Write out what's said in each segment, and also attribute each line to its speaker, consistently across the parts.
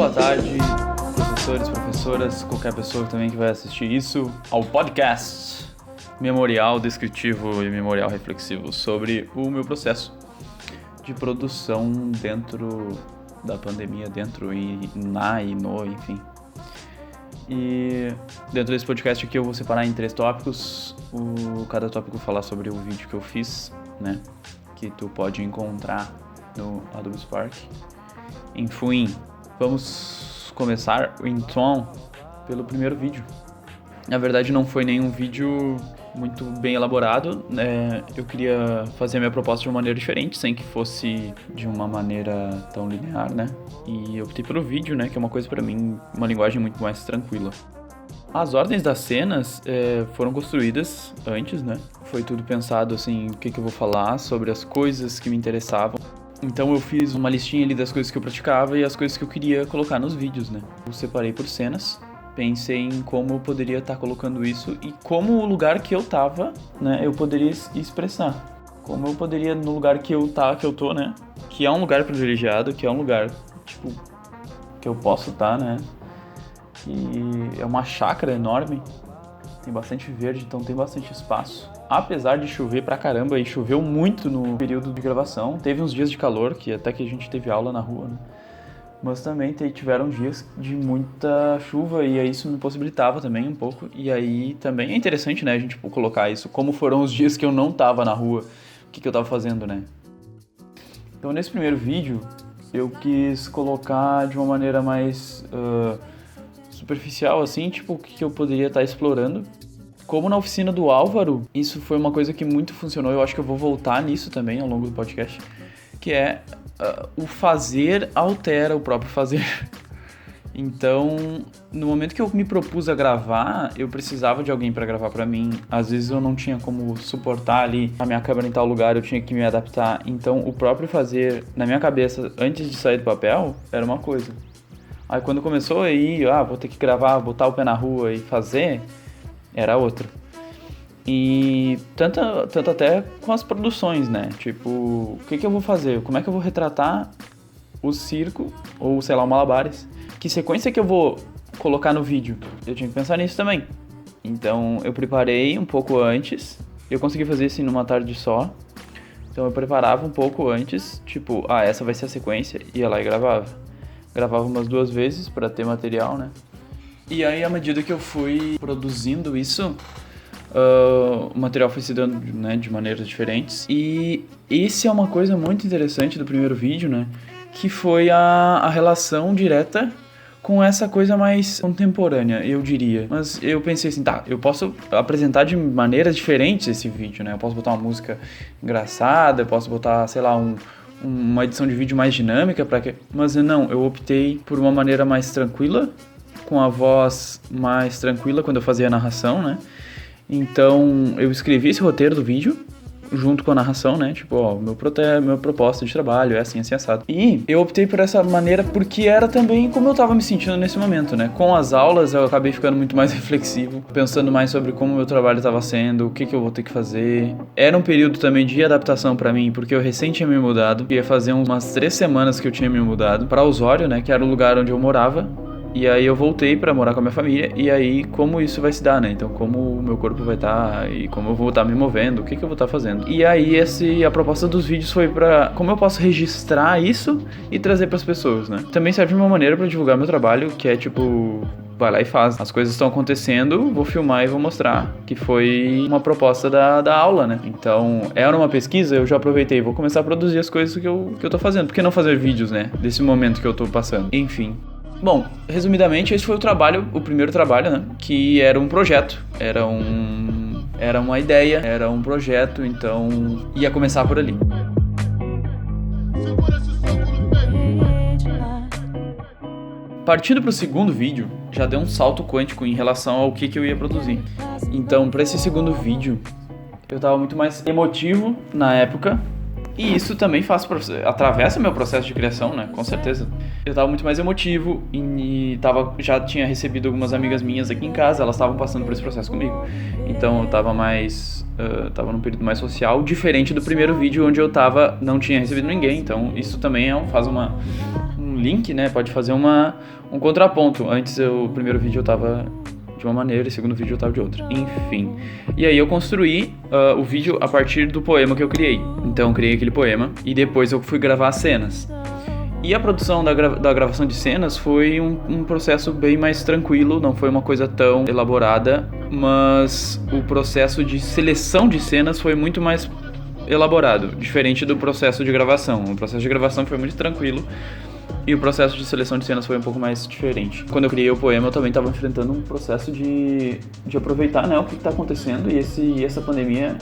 Speaker 1: boa tarde, professores, professoras, qualquer pessoa também que vai assistir isso, ao podcast memorial descritivo e memorial reflexivo sobre o meu processo de produção dentro da pandemia, dentro e no, enfim. E dentro desse podcast aqui eu vou separar em 3 tópicos, cada tópico falar sobre o vídeo que eu fiz, né, que tu pode encontrar no Adobe Spark. Enfim, vamos começar então pelo primeiro vídeo. Na verdade não foi nenhum vídeo muito bem elaborado, né? Eu queria fazer a minha proposta de uma maneira diferente, sem que fosse de uma maneira tão linear, né? E eu optei pelo vídeo, né? Que é uma coisa pra mim, uma linguagem muito mais tranquila. As ordens das cenas foram construídas antes, né? Foi tudo pensado assim, o que eu vou falar, sobre as coisas que me interessavam. Então eu fiz uma listinha ali das coisas que eu praticava e as coisas que eu queria colocar nos vídeos, né? Eu separei por cenas, pensei em como eu poderia estar colocando isso e como o lugar que eu tava, né, eu poderia expressar. Como eu poderia, no lugar que eu tô, né? Que é um lugar privilegiado, que é um lugar, tipo, que eu posso estar, né? E é uma chácara enorme, tem bastante verde, então tem bastante espaço. Apesar de chover pra caramba, e choveu muito no período de gravação, teve uns dias de calor, que até que a gente teve aula na rua, né? Mas também tiveram dias de muita chuva e aí isso me possibilitava também um pouco. E aí também é interessante, né, a gente colocar isso, como foram os dias que eu não tava na rua, o que eu tava fazendo, né? Então nesse primeiro vídeo eu quis colocar de uma maneira mais superficial, assim, tipo, o que eu poderia estar explorando. Como na oficina do Álvaro, isso foi uma coisa que muito funcionou, eu acho que eu vou voltar nisso também ao longo do podcast, que é o fazer altera o próprio fazer. Então, no momento que eu me propus a gravar, eu precisava de alguém para gravar para mim. Às vezes eu não tinha como suportar ali a minha câmera em tal lugar, eu tinha que me adaptar. Então, o próprio fazer, na minha cabeça, antes de sair do papel, era uma coisa. Aí quando começou aí, vou ter que gravar, botar o pé na rua e fazer, era outra. E tanto até com as produções, né? Tipo, o que eu vou fazer? Como é que eu vou retratar o circo, ou sei lá, o Malabares? Que sequência que eu vou colocar no vídeo? Eu tinha que pensar nisso também. Então eu preparei um pouco antes. Eu consegui fazer isso numa tarde só. Então eu preparava um pouco antes, tipo, essa vai ser a sequência, ia lá e gravava. Gravava umas 2 vezes pra ter material, né? E aí, à medida que eu fui produzindo isso, o material foi se dando, né, de maneiras diferentes. E esse é uma coisa muito interessante do primeiro vídeo, né? Que foi a relação direta com essa coisa mais contemporânea, eu diria. Mas eu pensei assim, eu posso apresentar de maneiras diferentes esse vídeo, né? Eu posso botar uma música engraçada, eu posso botar, sei lá, uma edição de vídeo mais dinâmica, mas não, eu optei por uma maneira mais tranquila, com a voz mais tranquila quando eu fazia a narração, né? Então, eu escrevi esse roteiro do vídeo, junto com a narração, né? Tipo, meu proposta de trabalho é assim, assim, assado. E eu optei por essa maneira porque era também como eu tava me sentindo nesse momento, né? Com as aulas, eu acabei ficando muito mais reflexivo, pensando mais sobre como o meu trabalho estava sendo, o que eu vou ter que fazer. Era um período também de adaptação pra mim, porque eu recém tinha me mudado. Ia fazer umas 3 semanas que eu tinha me mudado pra Osório, né? Que era o lugar onde eu morava. E aí eu voltei pra morar com a minha família, e aí como isso vai se dar, né? Então como o meu corpo vai estar, e como eu vou estar me movendo, o que eu vou estar fazendo. E aí a proposta dos vídeos foi pra como eu posso registrar isso e trazer pras pessoas, né? Também serve de uma maneira pra divulgar meu trabalho, que é tipo, vai lá e faz. As coisas estão acontecendo, vou filmar e vou mostrar. Que foi uma proposta da aula, né? Então, era uma pesquisa, eu já aproveitei, vou começar a produzir as coisas que eu tô fazendo. Por que não fazer vídeos, né? Desse momento que eu tô passando. Enfim. Bom, resumidamente, esse foi o primeiro trabalho, né? Que era um projeto, era uma ideia, era um projeto, então ia começar por ali. Partindo para o segundo vídeo, já deu um salto quântico em relação ao que eu ia produzir. Então, para esse segundo vídeo, eu estava muito mais emotivo na época. E isso também atravessa meu processo de criação, né? Com certeza. Eu tava muito mais emotivo e já tinha recebido algumas amigas minhas aqui em casa, elas estavam passando por esse processo comigo. Então eu tava tava num período mais social, diferente do primeiro vídeo onde eu não tinha recebido ninguém. Então isso também faz um link, né, pode fazer um contraponto. Antes, o primeiro vídeo eu tava de uma maneira e o segundo vídeo eu tava de outra. Enfim. E aí eu construí o vídeo a partir do poema que eu criei. Então eu criei aquele poema e depois eu fui gravar as cenas. E a produção da gravação de cenas foi um processo bem mais tranquilo, não foi uma coisa tão elaborada, mas o processo de seleção de cenas foi muito mais elaborado, diferente do processo de gravação. O processo de gravação foi muito tranquilo e o processo de seleção de cenas foi um pouco mais diferente. Quando eu criei o poema, eu também estava enfrentando um processo de aproveitar, né, o que está acontecendo, e essa pandemia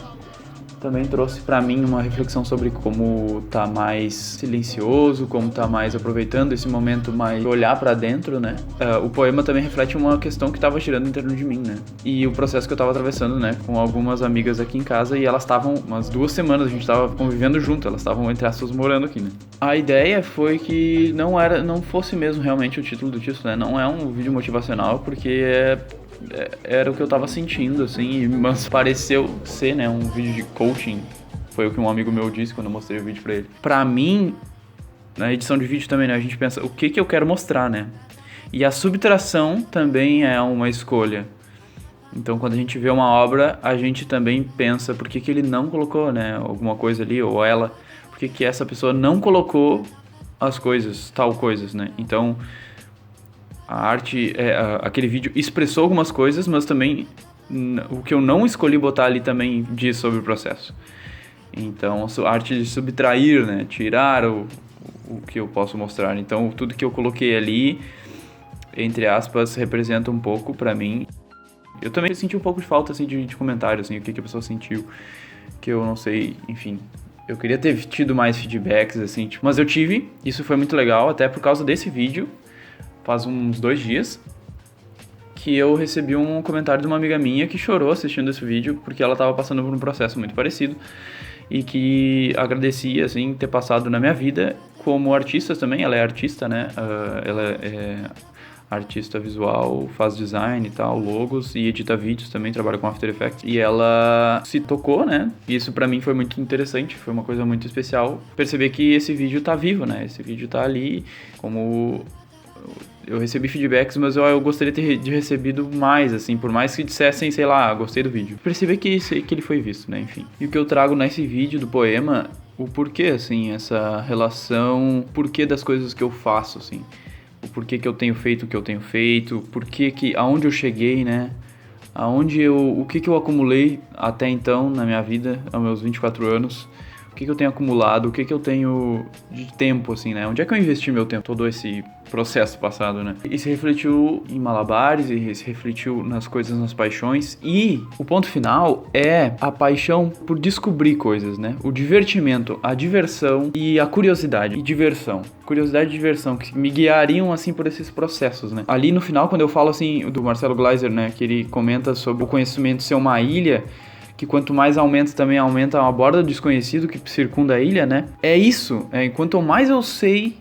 Speaker 1: também trouxe pra mim uma reflexão sobre como tá mais silencioso, como tá mais aproveitando esse momento, mais olhar pra dentro, né? O poema também reflete uma questão que tava girando em torno de mim, né? E o processo que eu tava atravessando, né? Com algumas amigas aqui em casa, e elas estavam, umas 2 semanas, a gente tava convivendo junto, elas estavam, entre aspas, morando aqui, né? A ideia foi que não fosse mesmo realmente o título do título, né? Não é um vídeo motivacional, porque era o que eu tava sentindo, assim, mas pareceu ser, né, um vídeo de coaching. Foi o que um amigo meu disse quando eu mostrei o vídeo pra ele. Pra mim, na edição de vídeo também, né, a gente pensa, o que eu quero mostrar, né? E a subtração também é uma escolha. Então, quando a gente vê uma obra, a gente também pensa, por que ele não colocou, né, alguma coisa ali, ou ela, por que essa pessoa não colocou as coisas, tal coisas, né? Então, a arte, aquele vídeo expressou algumas coisas, mas também o que eu não escolhi botar ali também diz sobre o processo. Então, a arte de subtrair, né, tirar o que eu posso mostrar. Então, tudo que eu coloquei ali, entre aspas, representa um pouco pra mim. Eu também senti um pouco de falta, assim, de comentário, assim, o que a pessoa sentiu, que eu não sei, enfim. Eu queria ter tido mais feedbacks, assim, tipo, mas eu tive, isso foi muito legal, até por causa desse vídeo. Faz uns 2 dias que eu recebi um comentário de uma amiga minha que chorou assistindo esse vídeo porque ela estava passando por um processo muito parecido e que agradecia, assim, ter passado na minha vida como artista também. Ela é artista, né? Ela é artista visual, faz design e tal, logos, e edita vídeos também, trabalha com After Effects. E ela se tocou, né? E isso pra mim foi muito interessante, foi uma coisa muito especial. Perceber que esse vídeo tá vivo, né? Esse vídeo tá ali como... Eu recebi feedbacks, mas eu gostaria de recebido mais, assim, por mais que dissessem, sei lá, gostei do vídeo. Perceber que ele foi visto, né, enfim. E o que eu trago nesse vídeo do poema, o porquê, assim, essa relação, porquê das coisas que eu faço, assim. O porquê que eu tenho feito o que eu tenho feito, porquê que, aonde eu cheguei, né, o que eu acumulei até então na minha vida, aos meus 24 anos. O que eu tenho acumulado, o que eu tenho de tempo, assim, né? Onde é que eu investi meu tempo, todo esse processo passado, né? E se refletiu em malabares, e se refletiu nas coisas, nas paixões. E o ponto final é a paixão por descobrir coisas, né? O divertimento, a diversão e a curiosidade. E diversão. Curiosidade e diversão, que me guiariam, assim, por esses processos, né? Ali no final, quando eu falo, assim, do Marcelo Gleiser, né? Que ele comenta sobre o conhecimento ser uma ilha... que quanto mais aumenta, também aumenta a borda do desconhecido que circunda a ilha, né? É isso, quanto mais eu sei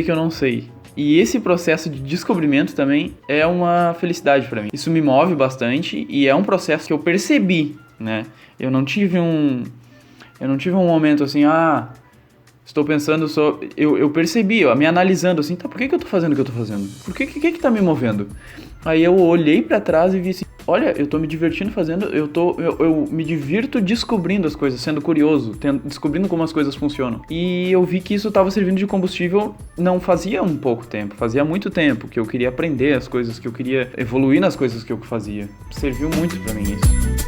Speaker 1: que eu não sei. E esse processo de descobrimento também é uma felicidade pra mim. Isso me move bastante e é um processo que eu percebi, né? Eu não tive um momento assim, estou pensando só... Eu percebi, me analisando assim, tá, por que eu tô fazendo o que eu tô fazendo? Por que tá me movendo? Aí eu olhei pra trás e vi assim, olha, eu tô me divertindo fazendo, eu me divirto descobrindo as coisas, sendo curioso, descobrindo como as coisas funcionam. E eu vi que isso tava servindo de combustível não fazia um pouco tempo, fazia muito tempo que eu queria aprender as coisas, que eu queria evoluir nas coisas que eu fazia. Serviu muito pra mim isso.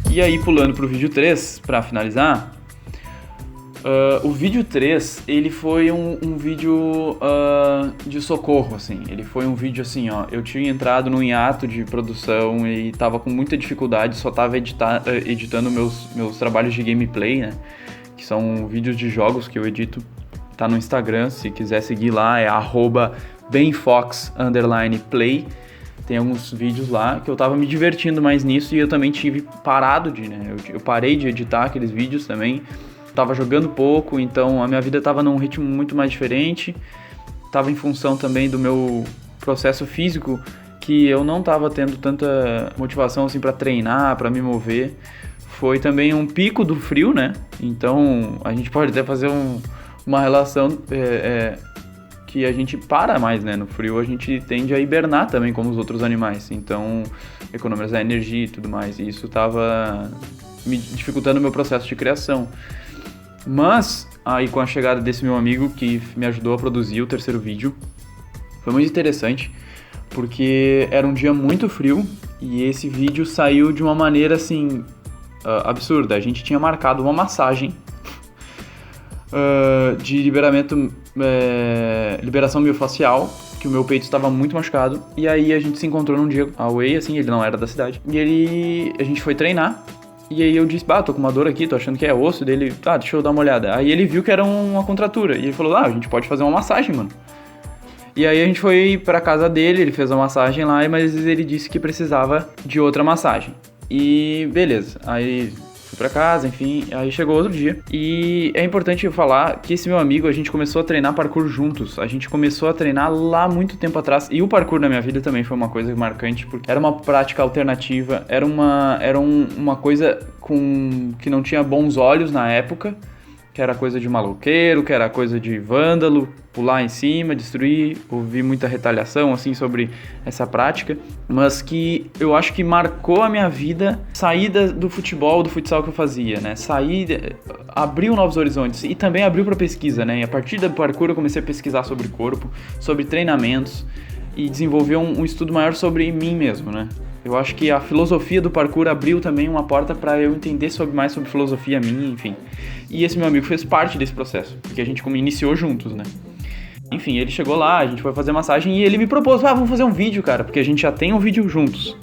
Speaker 1: E aí, pulando pro vídeo 3, pra finalizar, o vídeo 3, ele foi um vídeo de socorro, assim. Ele foi um vídeo assim, eu tinha entrado num hiato de produção e tava com muita dificuldade, só tava editando meus trabalhos de gameplay, né? Que são vídeos de jogos que eu edito. Tá no Instagram, se quiser seguir lá, é @benfox_play. Tem alguns vídeos lá que eu tava me divertindo mais nisso e eu também tive parado eu parei de editar aqueles vídeos também. Tava jogando pouco, então a minha vida tava num ritmo muito mais diferente. Tava em função também do meu processo físico, que eu não tava tendo tanta motivação assim para treinar, para me mover, foi também um pico do frio, né? Então a gente pode até fazer uma relação que a gente para mais, né? No frio a gente tende a hibernar também como os outros animais, então economizar energia e tudo mais, e isso tava me dificultando o meu processo de criação. Mas aí com a chegada desse meu amigo que me ajudou a produzir o terceiro vídeo, foi muito interessante, porque era um dia muito frio e esse vídeo saiu de uma maneira assim absurda. A gente tinha marcado uma massagem de liberação miofascial, que o meu peito estava muito machucado, e aí a gente se encontrou num dia away, assim, ele não era da cidade, e a gente foi treinar. E aí eu disse, tô com uma dor aqui, tô achando que é osso, dele, deixa eu dar uma olhada. Aí ele viu que era uma contratura, e ele falou, a gente pode fazer uma massagem, mano. E aí a gente foi pra casa dele, ele fez a massagem lá, mas ele disse que precisava de outra massagem. E beleza, aí fui pra casa, enfim, aí chegou outro dia. E é importante eu falar que esse meu amigo, a gente começou a treinar parkour juntos. A gente começou a treinar lá muito tempo atrás. E o parkour na minha vida também foi uma coisa marcante, porque era uma prática alternativa, era uma coisa que não tinha bons olhos na época, que era coisa de maloqueiro, que era coisa de vândalo, pular em cima, destruir. Ouvi muita retaliação, assim, sobre essa prática, mas que eu acho que marcou a minha vida, sair do futebol, do futsal que eu fazia, né, abriu novos horizontes e também abriu para pesquisa, né, e a partir do parkour eu comecei a pesquisar sobre corpo, sobre treinamentos e desenvolver um estudo maior sobre mim mesmo, né. Eu acho que a filosofia do parkour abriu também uma porta para eu entender mais sobre filosofia minha, enfim. E esse meu amigo fez parte desse processo, porque a gente iniciou juntos, né. Enfim, ele chegou lá, a gente foi fazer massagem e ele me propôs, vamos fazer um vídeo, cara, porque a gente já tem um vídeo juntos,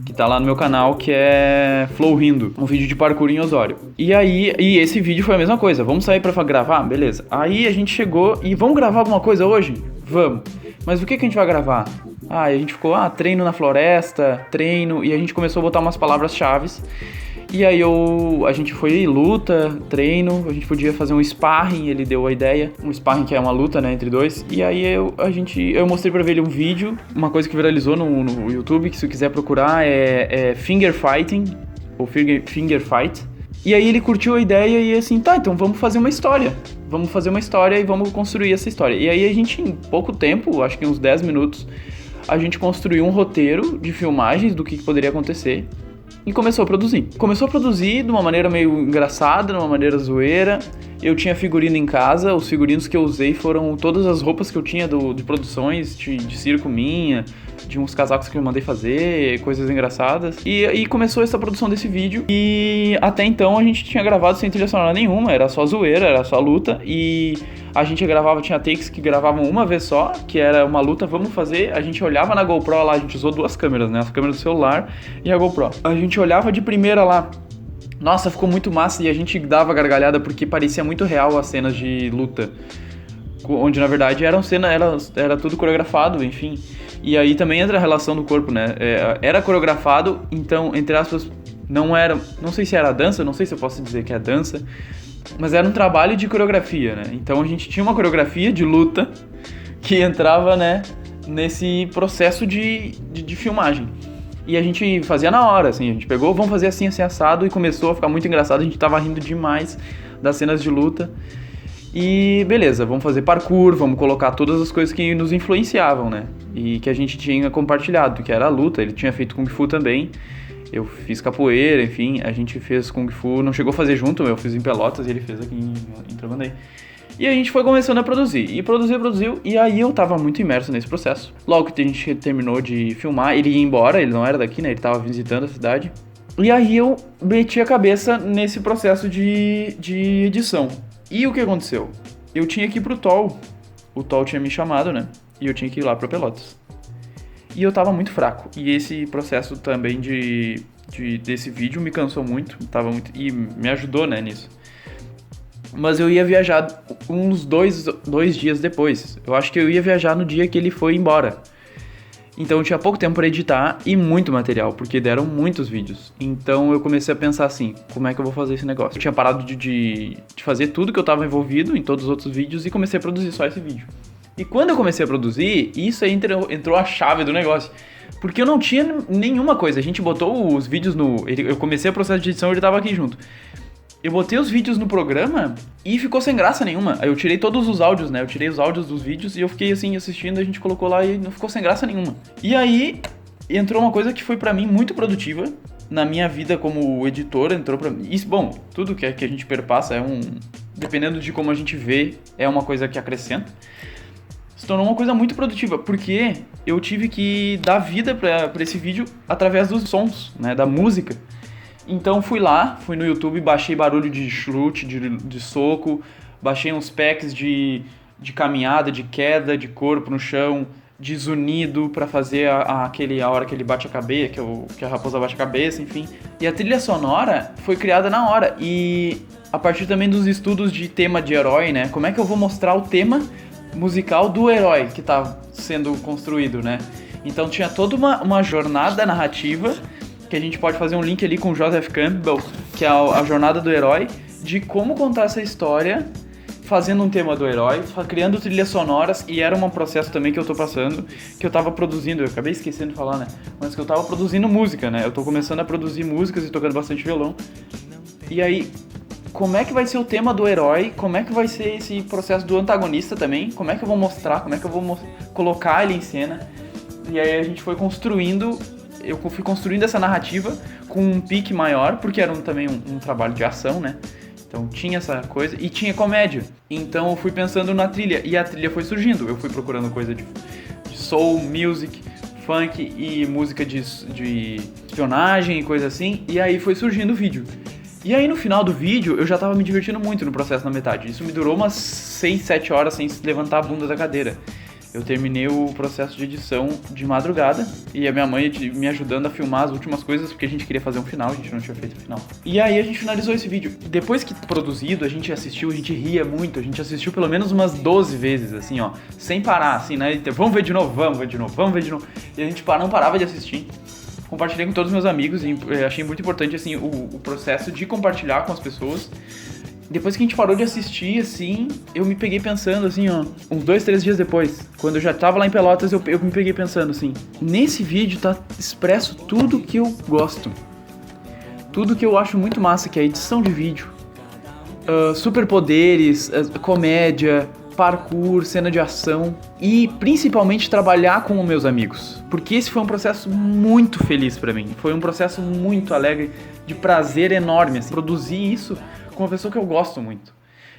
Speaker 1: que tá lá no meu canal, que é Flow Rindo, um vídeo de parkour em Osório. E esse vídeo foi a mesma coisa, vamos sair pra gravar? Beleza. Aí a gente chegou e vamos gravar alguma coisa hoje? Vamos. Mas o que a gente vai gravar? A gente ficou, treino na floresta, e a gente começou a botar umas palavras-chave. E aí a gente foi luta, treino, a gente podia fazer um sparring, ele deu a ideia, um sparring que é uma luta, né, entre dois. E aí eu mostrei pra ele um vídeo, uma coisa que viralizou no YouTube, que se você quiser procurar é finger fighting, ou finger fight. E aí ele curtiu a ideia e assim, então vamos fazer uma história. Vamos fazer uma história e vamos construir essa história. E aí a gente, em pouco tempo, acho que uns 10 minutos, a gente construiu um roteiro de filmagens do que poderia acontecer e começou a produzir. Começou a produzir de uma maneira meio engraçada, de uma maneira zoeira. Eu tinha figurino em casa, os figurinos que eu usei foram todas as roupas que eu tinha de produções, de circo minha, de uns casacos que eu mandei fazer, coisas engraçadas. E começou essa produção desse vídeo. E até então a gente tinha gravado sem trilha sonora nenhuma, era só zoeira, era só luta. E a gente tinha takes que gravavam uma vez só, que era uma luta, vamos fazer. A gente olhava na GoPro lá, a gente usou duas câmeras, né? As câmeras do celular e a GoPro. A gente olhava de primeira lá. Nossa, ficou muito massa e a gente dava gargalhada porque parecia muito real as cenas de luta. Onde na verdade era tudo coreografado, enfim. E aí também entra a relação do corpo, né? Era coreografado, então, entre aspas, não sei se era dança, não sei se eu posso dizer que é dança, mas era um trabalho de coreografia, né? Então a gente tinha uma coreografia de luta que entrava, né, nesse processo de filmagem. E a gente fazia na hora, assim, a gente pegou, vamos fazer assim, assim, assado, e começou a ficar muito engraçado, a gente tava rindo demais das cenas de luta. E beleza, vamos fazer parkour, vamos colocar todas as coisas que nos influenciavam, né? E que a gente tinha compartilhado, que era a luta, ele tinha feito Kung Fu também, eu fiz capoeira, enfim, a gente fez Kung Fu, não chegou a fazer junto, eu fiz em Pelotas e ele fez aqui em Tramandaí. E a gente foi começando a produzir, e produziu, e aí eu tava muito imerso nesse processo. Logo que a gente terminou de filmar, ele ia embora, ele não era daqui, né, ele tava visitando a cidade. E aí eu meti a cabeça nesse processo de edição. E o que aconteceu? Eu tinha que ir pro TOL, o TOL tinha me chamado, né, e eu tinha que ir lá pra Pelotas. E eu tava muito fraco, e esse processo também desse vídeo me cansou muito, e me ajudou, né, nisso. Mas eu ia viajar uns dois dias depois. Eu acho que eu ia viajar no dia que ele foi embora. Então eu tinha pouco tempo para editar e muito material, porque deram muitos vídeos. Então eu comecei a pensar assim, como é que eu vou fazer esse negócio? Eu tinha parado de fazer tudo que eu tava envolvido em todos os outros vídeos e comecei a produzir só esse vídeo. E quando eu comecei a produzir, isso aí entrou a chave do negócio. Porque eu não tinha nenhuma coisa. A gente botou os vídeos eu comecei o processo de edição e ele tava aqui junto. Eu botei os vídeos no programa e ficou sem graça nenhuma. Aí eu tirei todos os áudios, né? Eu tirei os áudios dos vídeos e eu fiquei assim assistindo, a gente colocou lá e não ficou sem graça nenhuma. E aí entrou uma coisa que foi pra mim muito produtiva na minha vida como editor, entrou pra mim. Isso, bom, tudo que a gente perpassa dependendo de como a gente vê, é uma coisa que acrescenta. Se tornou uma coisa muito produtiva, porque eu tive que dar vida pra esse vídeo através dos sons, né? Da música. Então fui no YouTube, baixei barulho de chute, de soco, baixei uns packs de caminhada, de queda, de corpo no chão, de zunido pra fazer a hora que ele bate a cabeça, que a raposa bate a cabeça, enfim. E a trilha sonora foi criada na hora, e a partir também dos estudos de tema de herói, né? Como é que eu vou mostrar o tema musical do herói que tá sendo construído, né? Então tinha toda uma jornada narrativa, que a gente pode fazer um link ali com o Joseph Campbell, que é a jornada do herói, de como contar essa história, fazendo um tema do herói, criando trilhas sonoras, e era um processo também que eu tô passando, que eu tava produzindo, eu acabei esquecendo de falar, né? Mas que eu tava produzindo música, né? Eu tô começando a produzir músicas e tocando bastante violão. E aí, como é que vai ser o tema do herói? Como é que vai ser esse processo do antagonista também? Como é que eu vou mostrar? Como é que eu vou colocar ele em cena? E aí a gente foi construindo... Eu fui construindo essa narrativa com um pique maior, porque era também um trabalho de ação, né? Então tinha essa coisa, e tinha comédia. Então eu fui pensando na trilha, e a trilha foi surgindo. Eu fui procurando coisa de soul, music, funk e música de espionagem e coisa assim, e aí foi surgindo o vídeo. E aí no final do vídeo eu já tava me divertindo muito no processo na metade. Isso me durou umas 6, 7 horas sem levantar a bunda da cadeira. Eu terminei o processo de edição de madrugada e a minha mãe me ajudando a filmar as últimas coisas, porque a gente queria fazer um final, a gente não tinha feito o final. E aí a gente finalizou esse vídeo. Depois que produzido, a gente assistiu, a gente ria muito, a gente assistiu pelo menos umas 12 vezes, assim, ó, sem parar, assim, né? Vamos ver de novo, vamos ver de novo, vamos ver de novo. E a gente não parava de assistir. Compartilhei com todos os meus amigos e achei muito importante, assim, o processo de compartilhar com as pessoas. Depois que a gente parou de assistir, assim, eu me peguei pensando, assim, ó, uns 2, 3 dias depois, quando eu já tava lá em Pelotas, eu me peguei pensando, assim, nesse vídeo tá expresso tudo que eu gosto. Tudo que eu acho muito massa, que é a edição de vídeo, superpoderes, comédia, parkour, cena de ação e principalmente trabalhar com os meus amigos. Porque esse foi um processo muito feliz pra mim, foi um processo muito alegre, de prazer enorme, assim, produzir isso com uma pessoa que eu gosto muito,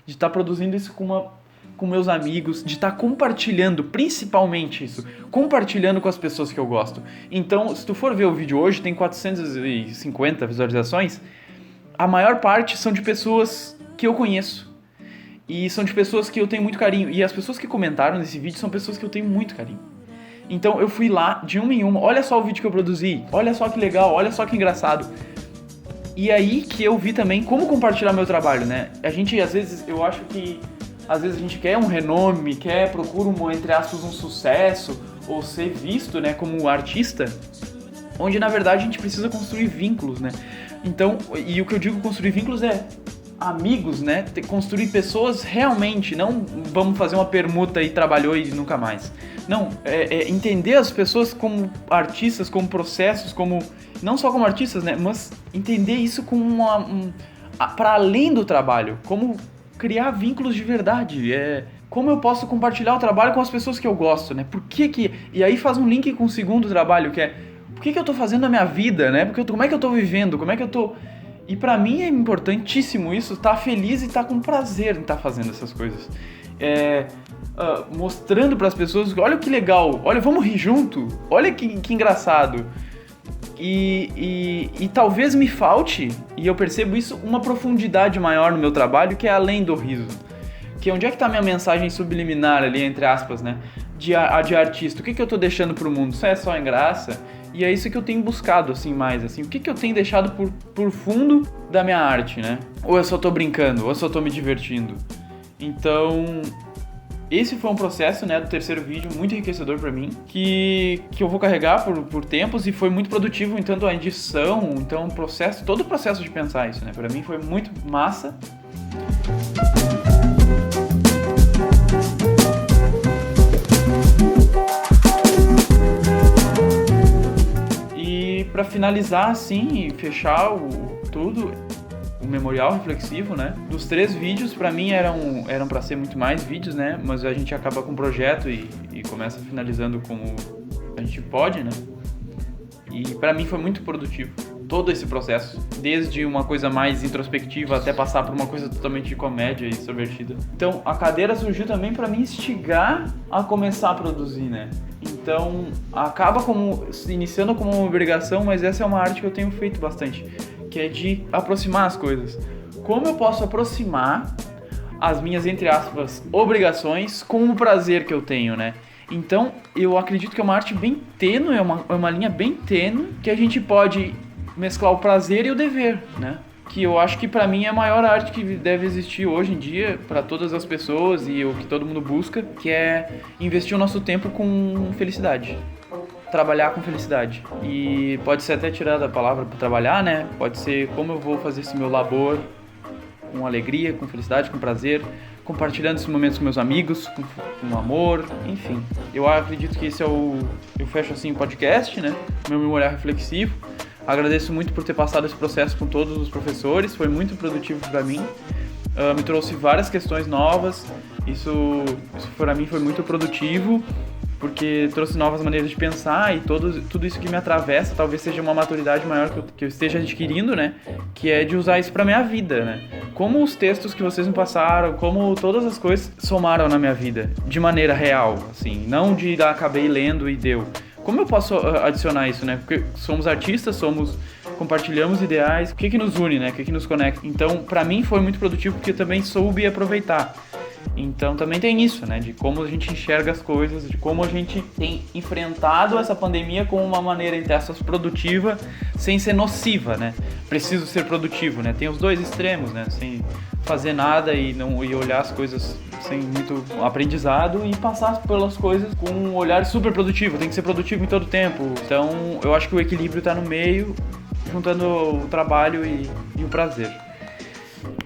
Speaker 1: de estar produzindo isso com meus amigos, de estar compartilhando, principalmente isso, compartilhando com as pessoas que eu gosto. Então, se tu for ver o vídeo hoje, tem 450 visualizações, a maior parte são de pessoas que eu conheço, e são de pessoas que eu tenho muito carinho, e as pessoas que comentaram nesse vídeo são pessoas que eu tenho muito carinho. Então eu fui lá, de uma em uma, olha só o vídeo que eu produzi, olha só que legal, olha só que engraçado. E aí que eu vi também como compartilhar meu trabalho, né? A gente, às vezes, eu acho que às vezes a gente quer um renome, procura entre aspas, um sucesso, ou ser visto, né, como artista, onde na verdade a gente precisa construir vínculos, né? Então, e o que eu digo construir vínculos é amigos, né? Construir pessoas realmente, não vamos fazer uma permuta e trabalhou e nunca mais. Não, entender as pessoas como artistas, como processos, como não só como artistas, né? Mas entender isso como para além do trabalho, como criar vínculos de verdade. Como eu posso compartilhar o trabalho com as pessoas que eu gosto, né? E aí faz um link com o segundo trabalho, que é por que eu tô fazendo a minha vida, né? Como é que eu tô vivendo, como é que eu tô... E pra mim é importantíssimo isso, estar feliz e estar com prazer em estar fazendo essas coisas. Mostrando pras pessoas, olha que legal, olha, vamos rir junto, olha que engraçado. E talvez me falte, e eu percebo isso, uma profundidade maior no meu trabalho, que é além do riso. Que onde é que tá a minha mensagem subliminar ali, entre aspas, né? De artista, o que eu tô deixando pro mundo? Isso é só em graça? E é isso que eu tenho buscado, assim, mais, assim. O que eu tenho deixado por fundo da minha arte, né? Ou eu só tô brincando, ou eu só tô me divertindo. Então, esse foi um processo, né, do terceiro vídeo, muito enriquecedor pra mim, que eu vou carregar por tempos, e foi muito produtivo, então, a edição, então, todo o processo de pensar isso, né? Pra mim foi muito massa. para finalizar assim e fechar tudo, o memorial reflexivo, né? Dos 3 vídeos, para mim eram para ser muito mais vídeos, né? Mas a gente acaba com o projeto e começa finalizando como a gente pode, né? E para mim foi muito produtivo todo esse processo, desde uma coisa mais introspectiva até passar por uma coisa totalmente de comédia e extrovertida. Então a cadeira surgiu também para me instigar a começar a produzir, né? Então acaba se iniciando como uma obrigação, mas essa é uma arte que eu tenho feito bastante, que é de aproximar as coisas. Como eu posso aproximar as minhas, entre aspas, obrigações com o prazer que eu tenho, né? Então eu acredito que é uma arte bem tênue, é uma linha bem tênue, que a gente pode mesclar o prazer e o dever, né? Que eu acho que pra mim é a maior arte que deve existir hoje em dia para todas as pessoas e o que todo mundo busca, que é investir o nosso tempo com felicidade. Trabalhar com felicidade. E pode ser até tirada a palavra para trabalhar, né? Pode ser como eu vou fazer esse meu labor com alegria, com felicidade, com prazer, compartilhando esses momentos com meus amigos, com amor, enfim. Eu acredito que esse é eu fecho assim o podcast, né? Meu memorial reflexivo. Agradeço muito por ter passado esse processo com todos os professores, foi muito produtivo para mim, me trouxe várias questões novas, isso para mim foi muito produtivo, porque trouxe novas maneiras de pensar e tudo isso que me atravessa talvez seja uma maturidade maior que eu esteja adquirindo, né? Que é de usar isso para minha vida, né? Como os textos que vocês me passaram, como todas as coisas somaram na minha vida, de maneira real, assim, não de acabei lendo e deu. Como eu posso adicionar isso, né? Porque somos artistas, compartilhamos ideais. O que nos une, né? O que nos conecta? Então, pra mim foi muito produtivo porque eu também soube aproveitar. Então, também tem isso, né? De como a gente enxerga as coisas, de como a gente tem enfrentado essa pandemia com uma maneira, entre aspas, produtiva, sem ser nociva, né? Preciso ser produtivo, né? Tem os dois extremos, né? Sem fazer nada e olhar as coisas sem muito aprendizado e passar pelas coisas com um olhar super produtivo. Tem que ser produtivo em todo tempo. Então, eu acho que o equilíbrio tá no meio, juntando o trabalho e o prazer.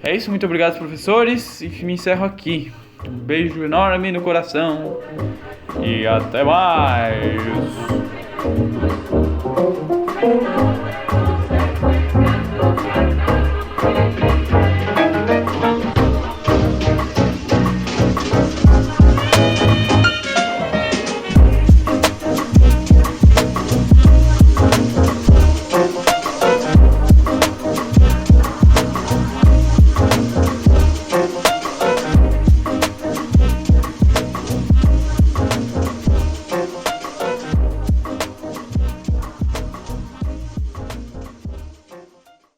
Speaker 1: É isso, muito obrigado, professores, e me encerro aqui. Um beijo enorme no coração e até mais!